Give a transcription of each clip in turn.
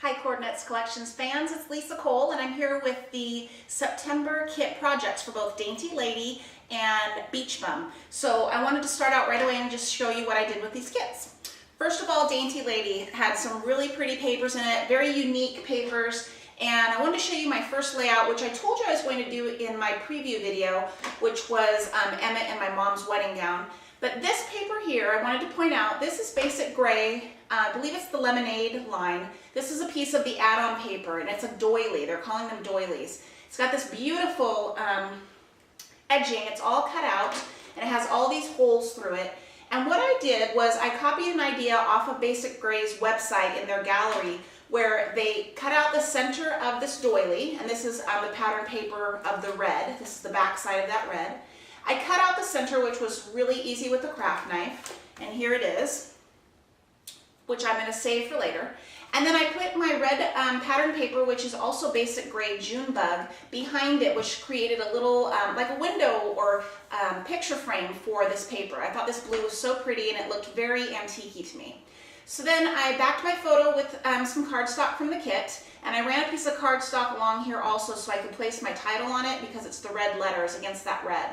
Hi Coordinates Collections fans, it's Lisa Cole and I'm here with the September kit projects for both Dainty Lady and Beach Bum. So I wanted to start out right away and just show you what I did with these kits. First of all, Dainty Lady had some really pretty papers in it, very unique papers, and I wanted to show you my first layout, which I told you I was going to do in my preview video, which was Emmett and my mom's wedding gown. But this paper here, I wanted to point out, this is basic gray. I believe it's the Lemonade line. This is a piece of the add-on paper, and it's a doily. They're calling them doilies. It's got this beautiful edging. It's all cut out, and it has all these holes through it. And what I did was I copied an idea off of Basic Gray's website in their gallery, where they cut out the center of this doily, and this is the pattern paper of the red. This is the back side of that red. I cut out the center, which was really easy with the craft knife, and here it is, which I'm going to save for later. And then I put my red pattern paper, which is also Basic Gray June Bug, behind it, which created a little, like a window or picture frame for this paper. I thought this blue was so pretty and it looked very antique-y to me. So then I backed my photo with some cardstock from the kit, and I ran a piece of cardstock along here also so I could place my title on it because it's the red letters against that red.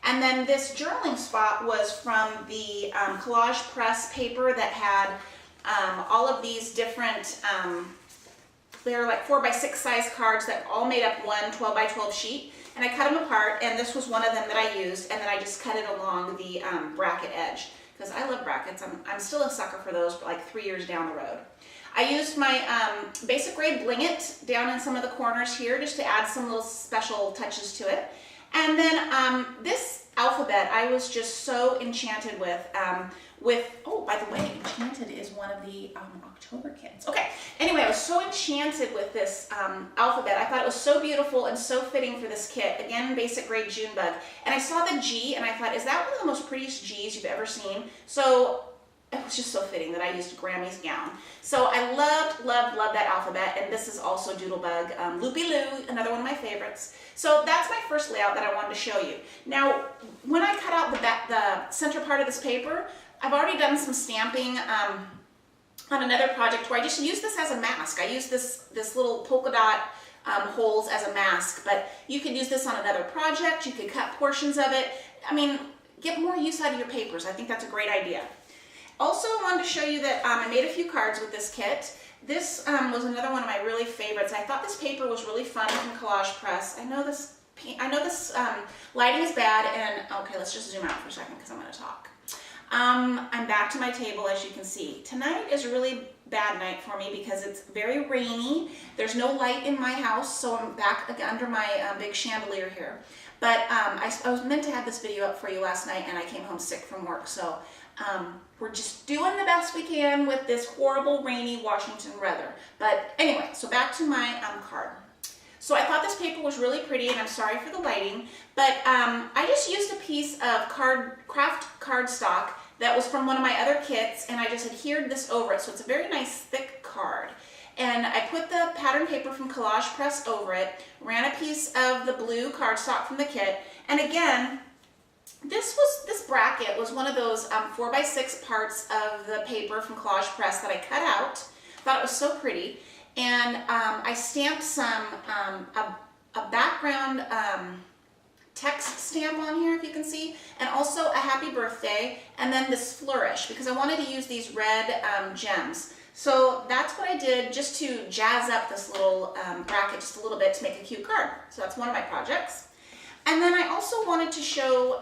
And then this journaling spot was from the Collage Press paper that had all of these different, they're like 4x6 size cards that all made up one 12x12 sheet. And I cut them apart, and this was one of them that I used, and then I just cut it along the bracket edge. Because I love brackets. I'm still a sucker for those, but like 3 years down the road. I used my Basic Gray Bling It down in some of the corners here just to add some little special touches to it. And then this alphabet I was just so enchanted with, oh, by the way, Enchanted is one of the October kits. Okay, anyway, I was so enchanted with this alphabet. I thought it was so beautiful and so fitting for this kit. Again, Basic Gray June Bug. And I saw the G and I thought, is that one of the most prettiest G's you've ever seen? So it was just so fitting that I used Grammy's gown. So I loved, loved, loved that alphabet, and this is also Doodlebug. Loopy Loo, another one of my favorites. So that's my first layout that I wanted to show you. Now, when I cut out the center part of this paper, I've already done some stamping on another project where I just use this as a mask. I use this little polka dot holes as a mask, but you could use this on another project. You could cut portions of it. I mean, get more use out of your papers. I think that's a great idea. Also, I wanted to show you that I made a few cards with this kit. This was another one of my really favorites. I thought this paper was really fun from Collage Press. I know this lighting is bad, and okay, let's just zoom out for a second because I'm going to talk. I'm back to my table, as you can see. Tonight is a really bad night for me because it's very rainy. There's no light in my house, so I'm back under my big chandelier here. But I was meant to have this video up for you last night, and I came home sick from work, so we're just doing the best we can with this horrible, rainy Washington weather. But anyway, so back to my card. So I thought this paper was really pretty, and I'm sorry for the lighting, but I just used a piece of craft cardstock that was from one of my other kits, and I just adhered this over it, so it's a very nice thick card. And I put the pattern paper from Collage Press over it, ran a piece of the blue cardstock from the kit, and again, this bracket was one of those 4x6 parts of the paper from Collage Press that I cut out. Thought it was so pretty. And I stamped some, a background text stamp on here, if you can see, and also a happy birthday, and then this flourish, because I wanted to use these red gems. So that's what I did just to jazz up this little bracket just a little bit to make a cute card. So that's one of my projects. And then I also wanted to show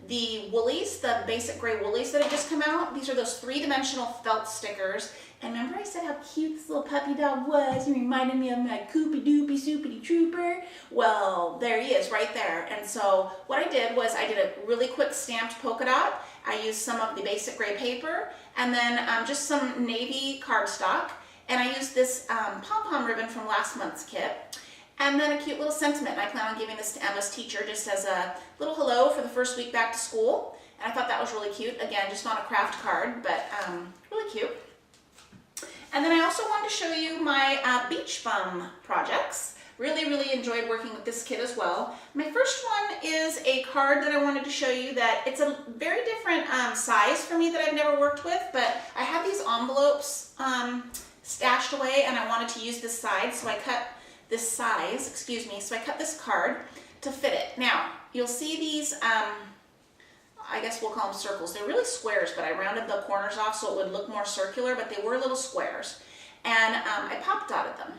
the woolies, the Basic Gray woolies that have just come out. These are those 3-dimensional felt stickers. And remember I said how cute this little puppy dog was? He reminded me of my Koopy Doopy Soupity Trooper. Well, there he is right there. And so what I did was I did a really quick stamped polka dot. I used some of the Basic Gray paper and then just some navy cardstock. And I used this pom-pom ribbon from last month's kit. And then a cute little sentiment, and I plan on giving this to Emma's teacher just as a little hello for the first week back to school. And I thought that was really cute. Again, just on a craft card, but really cute. And then I also wanted to show you my Beach Bum projects. Really, really enjoyed working with this kit as well. My first one is a card that I wanted to show you that it's a very different size for me that I've never worked with, but I have these envelopes stashed away, and I wanted to use this side, so I cut this size, so I cut this card to fit it. Now, you'll see these, I guess we'll call them circles. They're really squares, but I rounded the corners off so it would look more circular, but they were little squares. And I pop dotted them.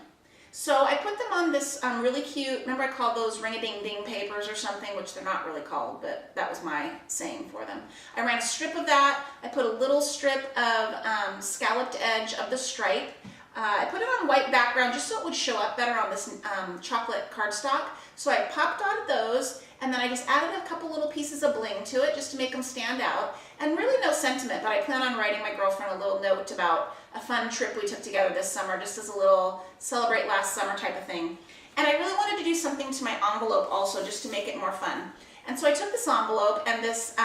So I put them on this really cute, remember I called those ring-a-ding-ding papers or something, which they're not really called, but that was my saying for them. I ran a strip of that. I put a little strip of scalloped edge of the stripe. I put it on white background just so it would show up better on this chocolate cardstock. So I pop dotted those, and then I just added a couple little pieces of bling to it just to make them stand out. And really no sentiment, but I plan on writing my girlfriend a little note about a fun trip we took together this summer, just as a little celebrate last summer type of thing. And I really wanted to do something to my envelope also, just to make it more fun. And so I took this envelope, and this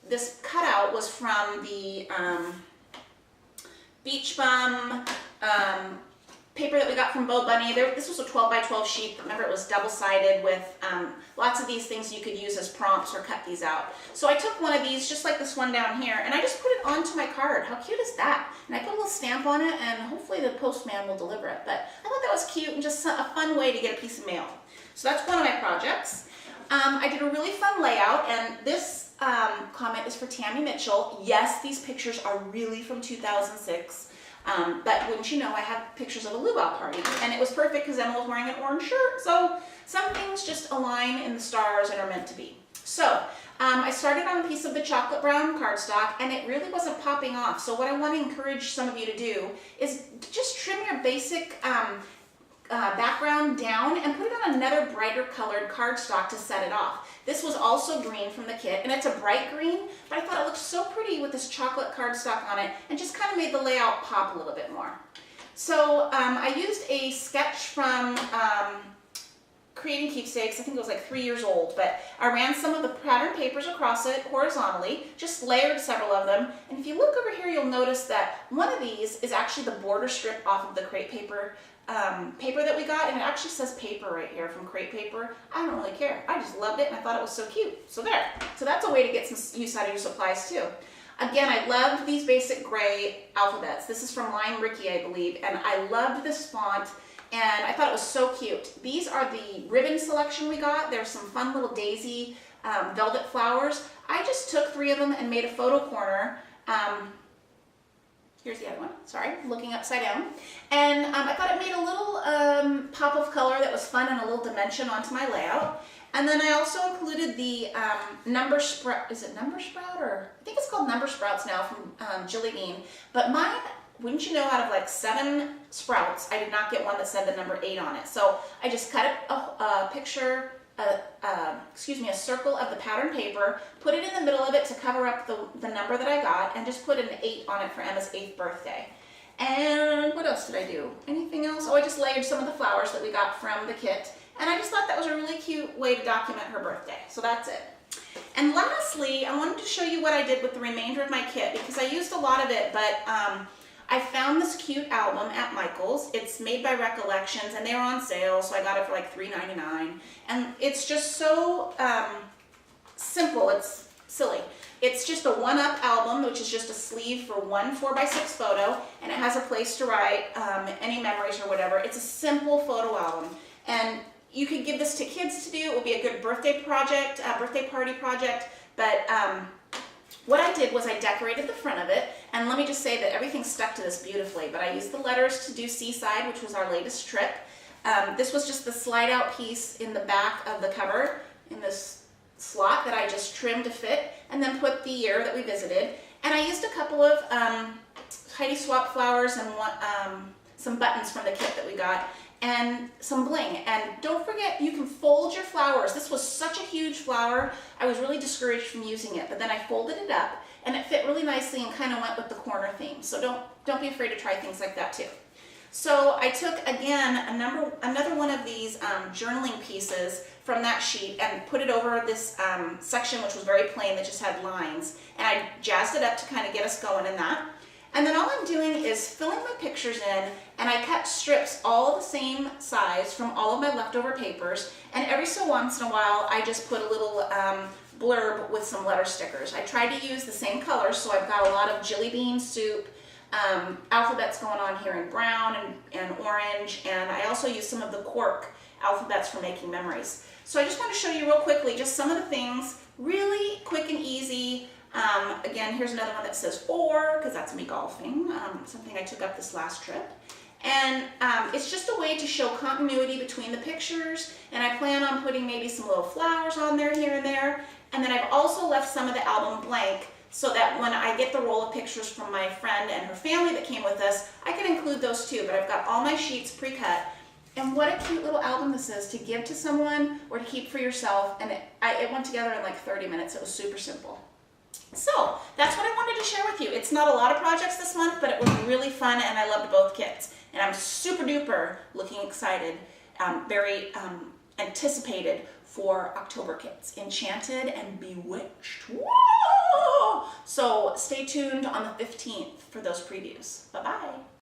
this cutout was from the Beach Bum paper that we got from Bo Bunny. This was a 12 by 12 sheet. Remember, it was double-sided with lots of these things you could use as prompts or cut these out. So I took one of these, just like this one down here, and I just put it onto my card. How cute is that? And I put a little stamp on it, and hopefully the postman will deliver it. But I thought that was cute and just a fun way to get a piece of mail. So that's one of my projects. I did a really fun layout, and this comment is for Tammy Mitchell. Yes, these pictures are really from 2006. But wouldn't you know, I have pictures of a luau party, and it was perfect because Emma was wearing an orange shirt. So some things just align in the stars and are meant to be. So I started on a piece of the chocolate brown cardstock, and it really wasn't popping off. So what I want to encourage some of you to do is just trim your basic background down and put it on another brighter colored cardstock to set it off. This was also green from the kit, and it's a bright green, but I thought it looked so pretty with this chocolate cardstock on it, and just kind of made the layout pop a little bit more. So I used a sketch from Creating Keepsakes. I think it was like 3 years old, but I ran some of the pattern papers across it horizontally, just layered several of them, and if you look over here, you'll notice that one of these is actually the border strip off of the crepe paper paper that we got, and it actually says paper right here from Crepe Paper. I don't really care. I just loved it, and I thought it was so cute. So there. So that's a way to get some use out of your supplies too. Again, I loved these basic gray alphabets. This is from Line Ricky, I believe, and I loved this font, and I thought it was so cute. These are the ribbon selection we got. There's some fun little daisy velvet flowers. I just took 3 of them and made a photo corner. Here's the other one, sorry, looking upside down. And I thought it made a little pop of color that was fun and a little dimension onto my layout. And then I also included the number sprout, is it number sprout, or I think it's called number sprouts now from Jilly Bean. But mine, wouldn't you know, out of like 7 sprouts, I did not get one that said the number 8 on it. So I just cut a picture, a circle of the pattern paper, put it in the middle of it to cover up the number that I got, and just put an 8 on it for Emma's 8th birthday. And what else did I do? Anything else? Oh, I just layered some of the flowers that we got from the kit, and I just thought that was a really cute way to document her birthday. So that's it. And lastly, I wanted to show you what I did with the remainder of my kit, because I used a lot of it, but I found this cute album at Michael's. It's made by Recollections, and they were on sale, so I got it for like $3.99. And it's just so simple, it's silly. It's just a one-up album, which is just a sleeve for one 4x6 photo, and it has a place to write any memories or whatever. It's a simple photo album, and you could give this to kids to do. It would be a good birthday project, birthday party project, but what I did was I decorated the front of it, and let me just say that everything stuck to this beautifully, but I used the letters to do Seaside, which was our latest trip. This was just the slide out piece in the back of the cover in this slot that I just trimmed to fit, and then put the year that we visited. And I used a couple of Heidi Swapp flowers and some buttons from the kit that we got, and some bling. And don't forget, you can fold your flowers. This was such a huge flower, I was really discouraged from using it, but then I folded it up, and it fit really nicely and kind of went with the corner theme. So don't be afraid to try things like that too. So I took, again, another one of these journaling pieces from that sheet and put it over this section, which was very plain, that just had lines. And I jazzed it up to kind of get us going in that. And then all I'm doing is filling my pictures in, and I cut strips all the same size from all of my leftover papers. And every so once in a while, I just put a little blurb with some letter stickers. I tried to use the same colors, so I've got a lot of Jilly Bean Soup, alphabets going on here in brown and orange, and I also use some of the cork alphabets for making memories. So I just want to show you real quickly just some of the things, really quick and easy. Again, here's another one that says 4, because that's me golfing, something I took up this last trip. And it's just a way to show continuity between the pictures, and I plan on putting maybe some little flowers on there here and there. And then I've also left some of the album blank so that when I get the roll of pictures from my friend and her family that came with us, I can include those too. But I've got all my sheets pre-cut. And what a cute little album this is to give to someone or to keep for yourself. And it went together in like 30 minutes. It was super simple. So that's what I wanted to share with you. It's not a lot of projects this month, but it was really fun and I loved both kits. And I'm super duper looking excited, very anticipated for October kits. Enchanted and Bewitched. Whoa! So stay tuned on the 15th for those previews. Bye-bye.